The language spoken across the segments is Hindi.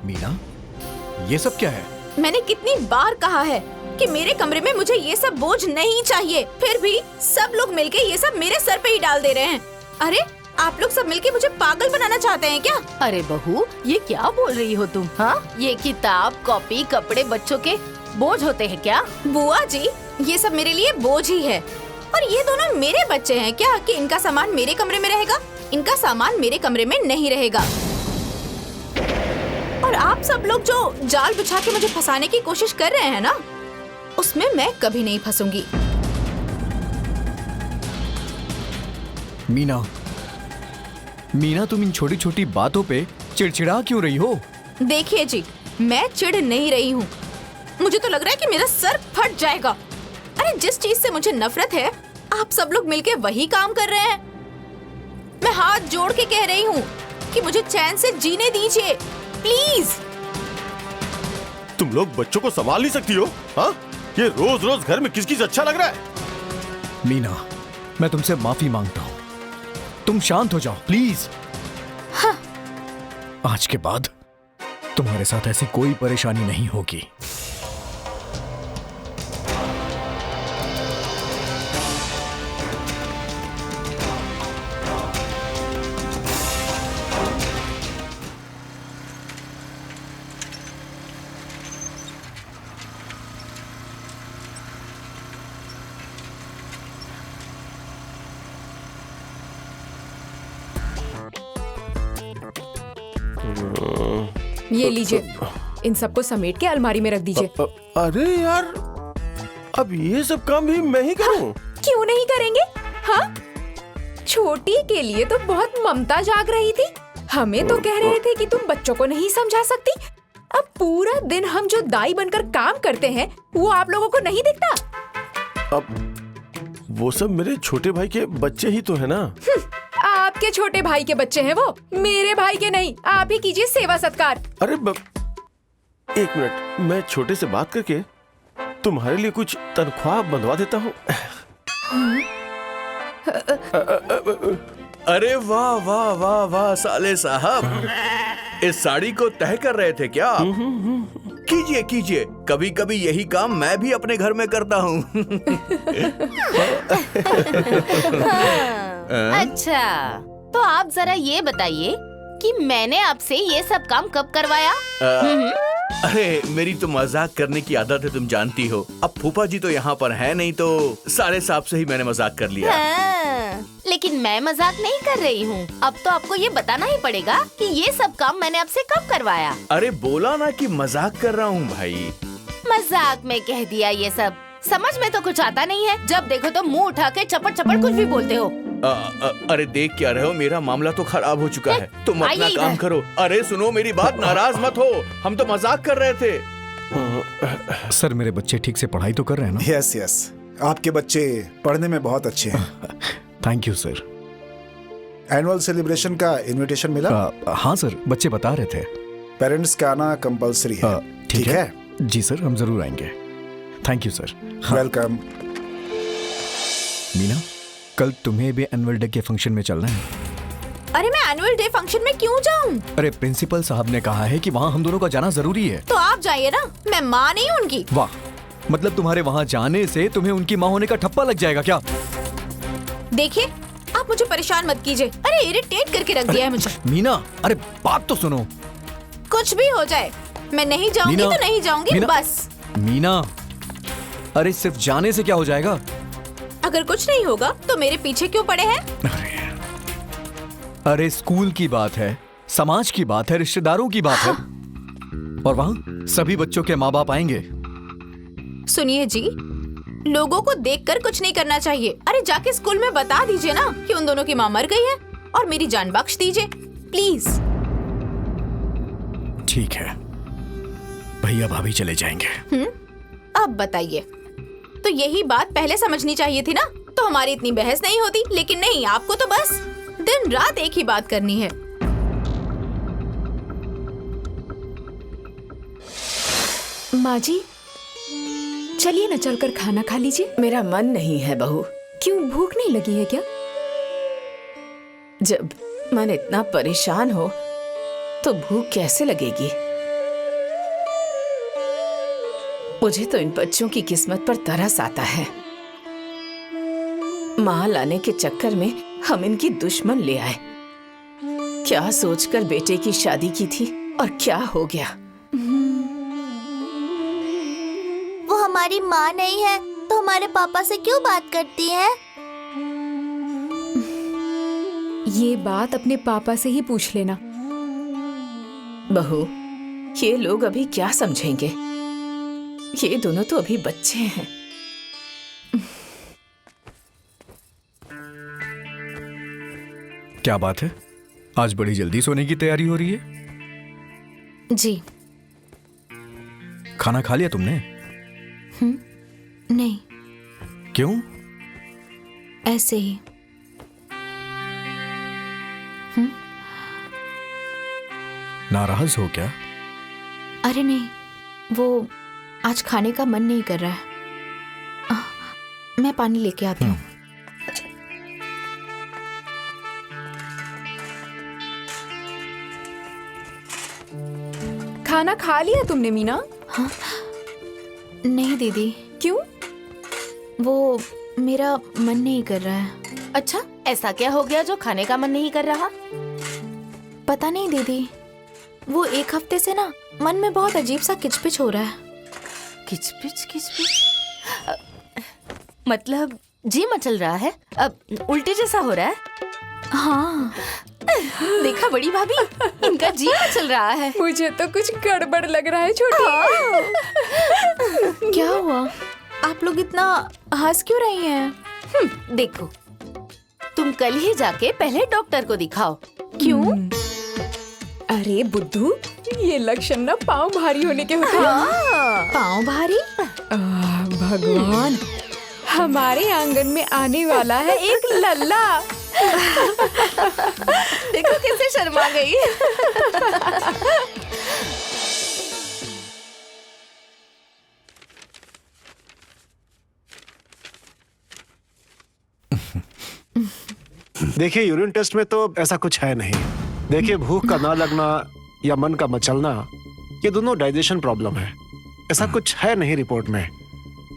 मीना, ये सब क्या है? मैंने कितनी बार कहा है कि मेरे कमरे में मुझे ये सब बोझ नहीं चाहिए, फिर भी सब लोग मिलके ये सब मेरे सर पे ही डाल दे रहे हैं। अरे आप लोग सब मिलके मुझे पागल बनाना चाहते हैं क्या? अरे बहू, ये क्या बोल रही हो तुम? हाँ, ये किताब, कॉपी, कपड़े बच्चों के बोझ होते हैं क्या? बुआ जी, ये सब मेरे लिए बोझ ही है। और ये दोनों मेरे बच्चे हैं क्या कि इनका सामान मेरे कमरे में रहेगा? इनका सामान मेरे कमरे में नहीं रहेगा। और आप सब लोग जो जाल बिछा के मुझे फंसाने की कोशिश कर रहे हैं ना, उसमें मैं कभी नहीं फंसूंगी। मीना, तुम इन छोटी छोटी बातों पे चिड़चिड़ा क्यों रही हो? देखिए जी, मैं चिढ़ नहीं रही हूँ। मुझे तो लग रहा है कि मेरा सर फट जाएगा। अरे जिस चीज से मुझे नफरत है, आप सब लोग मिलके वही काम कर रहे हैं। मैं हाथ जोड़ के कह रही हूँ कि मुझे चैन से जीने दीजिए, प्लीज। तुम लोग बच्चों को संभाल नहीं सकती हो? हाँ, ये रोज रोज घर में किस किस अच्छा लग रहा है। मीना, मैं तुमसे माफी मांगता हूँ, तुम शांत हो जाओ प्लीज। हाँ। आज के बाद तुम्हारे साथ ऐसी कोई परेशानी नहीं होगी। ये लीजिए, इन सबको समेट के अलमारी में रख दीजिए। अरे यार, अब ये सब काम भी मैं ही करूं? क्यों नहीं करेंगे? हाँ, छोटी के लिए तो बहुत ममता जाग रही थी। हमें तो कह रहे थे कि तुम बच्चों को नहीं समझा सकती। अब पूरा दिन हम जो दाई बनकर काम करते हैं, वो आप लोगों को नहीं दिखता? अब वो सब मेरे छोटे भाई के बच्चे ही तो है ना। आपके छोटे भाई के बच्चे हैं वो, मेरे भाई के नहीं। आप ही कीजिए सेवा सत्कार। अरे एक मिनट, मैं छोटे से बात करके तुम्हारे लिए कुछ तनख्वाह बंधवा देता हूँ। अरे वाह वाह वाह वाह साले साहब, इस साड़ी को तह कर रहे थे क्या? कीजिए कीजिए, कभी कभी यही काम मैं भी अपने घर में करता हूँ। अच्छा, तो आप जरा ये बताइए कि मैंने आपसे ये सब काम कब करवाया? अरे मेरी तो मजाक करने की आदत है, तुम जानती हो। अब फूफा जी तो यहाँ पर है नहीं, तो साले साहब से ही मैंने मजाक कर लिया। हाँ, लेकिन मैं मजाक नहीं कर रही हूँ। अब तो आपको ये बताना ही पड़ेगा कि ये सब काम मैंने आपसे कब करवाया। अरे बोला ना कि मजाक कर रहा हूँ भाई। मजाक में कह दिया ये सब। समझ में तो कुछ आता नहीं है, जब देखो तो मुंह उठा के चपड़ चपड़ कुछ भी बोलते हो। अरे देख क्या रहे हो, मेरा मामला तो खराब हो चुका है। तुम अपना काम करो। अरे सुनो मेरी बात, नाराज मत हो, हम तो मजाक कर रहे थे। सर, मेरे बच्चे ठीक से पढ़ाई तो कर रहे हैं ना? यस यस, आपके बच्चे पढ़ने में बहुत अच्छे हैं। Thank you sir. Annual celebration का इनविटेशन मिला? हाँ सर, बच्चे बता रहे थे। पेरेंट्स का आना कंपलसरी है। ठीक है? जी सर, हम जरूर आएंगे। Thank you sir. Welcome. Meena, कल तुम्हें भी एनुअल डे के फंक्शन में चलना है। अरे मैं एनुअल डे फंक्शन में क्यों जाऊं? अरे प्रिंसिपल साहब ने कहा है कि वहाँ हम दोनों का जाना जरूरी है। तो आप जाइए ना, मैं माँ नहीं हूँ उनकी। वाह, मतलब तुम्हारे वहाँ जाने से तुम्हें उनकी माँ होने का ठप्पा लग जाएगा क्या? देखिए, आप मुझे परेशान मत कीजिए। अरे इरिटेट करके रख दिया है मुझे। मीना, अरे बात तो सुनो। कुछ भी हो जाए, मैं नहीं जाऊंगी तो नहीं जाऊंगी, बस। मीना, अरे सिर्फ जाने से क्या हो जाएगा? अगर कुछ नहीं होगा तो मेरे पीछे क्यों पड़े हैं? अरे स्कूल की बात है, समाज की बात है, रिश्तेदारों की बात है। और वहाँ सभी बच्चों के माँ बाप आएंगे। सुनिए जी, लोगों को देखकर कुछ नहीं करना चाहिए। अरे जाके स्कूल में बता दीजिए ना कि उन दोनों की माँ मर गई है और मेरी जान बख्श दीजिए, प्लीज। ठीक है, भैया भाभी चले जाएंगे। अब बताइए, तो यही बात पहले समझनी चाहिए थी ना, तो हमारी इतनी बहस नहीं होती। लेकिन नहीं, आपको तो बस दिन रात एक ही बात करनी है। माँ जी, चलिए ना, चलकर खाना खा लीजिए। मेरा मन नहीं है बहू। क्यों, भूख नहीं लगी है क्या? जब मन इतना परेशान हो तो भूख कैसे लगेगी? मुझे तो इन बच्चों की किस्मत पर तरस आता है। माँ लाने के चक्कर में हम इनकी दुश्मन ले आए। क्या सोचकर बेटे की शादी की थी और क्या हो गया। वो हमारी माँ नहीं है तो हमारे पापा से क्यों बात करती है? ये बात अपने पापा से ही पूछ लेना। बहू, ये लोग अभी क्या समझेंगे? ये दोनों तो अभी बच्चे हैं। क्या बात है, आज बड़ी जल्दी सोने की तैयारी हो रही है? जी खाना खा लिया तुमने? नहीं, क्यों? ऐसे ही। नाराज हो क्या? अरे नहीं, वो आज खाने का मन नहीं कर रहा है। मैं पानी लेके आती हूँ। खाना खा लिया तुमने मीना? नहीं दीदी, क्यों? वो मेरा मन नहीं कर रहा है। अच्छा, ऐसा क्या हो गया जो खाने का मन नहीं कर रहा? पता नहीं दीदी, वो एक हफ्ते से ना मन में बहुत अजीब सा किचपिच हो रहा है। किचपिच किचपिच मतलब जी मचल रहा है? अब उल्टे जैसा हो रहा है? हाँ, देखा बड़ी भाभी, इनका जी मचल रहा है। मुझे तो कुछ गड़बड़ लग रहा है छोटी। क्या हुआ? आप लोग इतना हंस क्यों रही हैं? देखो, तुम कल ही जाके पहले डॉक्टर को दिखाओ। क्यों? अरे बुद्धू, ये लक्षण ना पाँव भारी होने के होते हैं। पाँव भारी? भगवान, हमारे आंगन में आने वाला है एक लल्ला। देखो कैसे शर्मा गई। देखिए, यूरिन टेस्ट में तो ऐसा कुछ है नहीं। देखिए, भूख का ना लगना या मन का मचलना, ये दोनों डाइजेशन प्रॉब्लम है। ऐसा कुछ है नहीं रिपोर्ट में।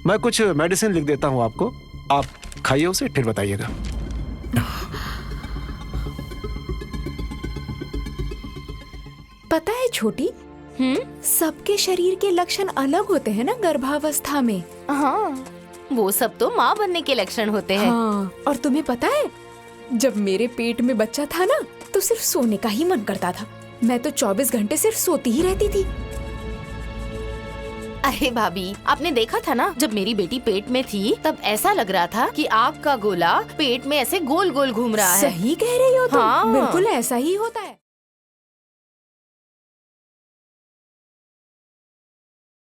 मैं कुछ मेडिसिन लिख देता हूँ आपको, आप खाइए उसे, फिर बताइएगा। पता है छोटी, सबके शरीर के लक्षण अलग होते हैं ना गर्भावस्था में। हाँ, वो सब तो माँ बनने के लक्षण होते हैं। हाँ, और तुम्हें पता है, जब मेरे पेट में बच्चा था ना, तो सिर्फ सोने का ही मन करता था। मैं तो 24 घंटे सिर्फ सोती ही रहती थी। अरे भाभी, आपने देखा था ना, जब मेरी बेटी पेट में थी तब ऐसा लग रहा था कि आग का गोला पेट में ऐसे गोल गोल घूम रहा है। सही कह रही हो तुम। हाँ। बिल्कुल ऐसा ही होता है।